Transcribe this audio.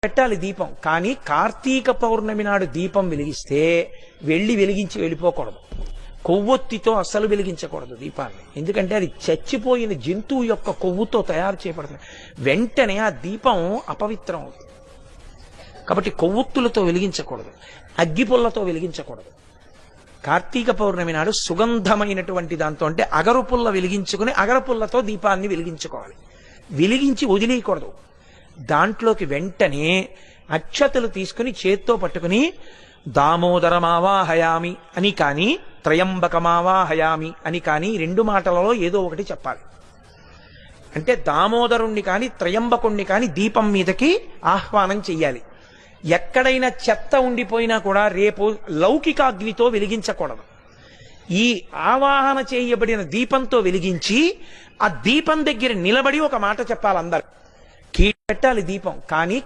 పెట్టాలి దీపం. కానీ కార్తీక పౌర్ణమి నాడు దీపం వెలిగిస్తే వెలిగించి వెళ్ళిపోకూడదు. కొవ్వొత్తితో అస్సలు వెలిగించకూడదు దీపాన్ని. ఎందుకంటే అది చచ్చిపోయిన జంతువు యొక్క కొవ్వుతో తయారు చేయబడుతుంది. వెంటనే ఆ దీపం అపవిత్రం అవుతుంది. కాబట్టి కొవ్వొత్తులతో వెలిగించకూడదు, అగ్గిపుల్లతో వెలిగించకూడదు. కార్తీక పౌర్ణమి నాడు సుగంధమైనటువంటి దాంతో, అంటే అగరుపుల్ల వెలిగించుకుని అగరపుల్లతో దీపాన్ని వెలిగించుకోవాలి. వెలిగించి వదిలేయకూడదు. దాంట్లోకి వెంటనే అక్షతలు తీసుకుని చేత్తో పట్టుకుని దామోదరమావాహయామి అని కానీ త్రయంబకమావాహయామి అని కానీ రెండు మాటలలో ఏదో ఒకటి చెప్పాలి. అంటే దామోదరుణ్ణి కానీ త్రయంబకుణ్ణి కానీ దీపం మీదకి ఆహ్వానం చెయ్యాలి. ఎక్కడైనా చెత్త ఉండిపోయినా కూడా రేపు లౌకికాగ్నితో వెలిగించకూడదు. ఈ ఆవాహన చేయబడిన దీపంతో వెలిగించి ఆ దీపం దగ్గర నిలబడి ఒక మాట చెప్పాలి అందరు. పెట్టాలి దీపం. కానీ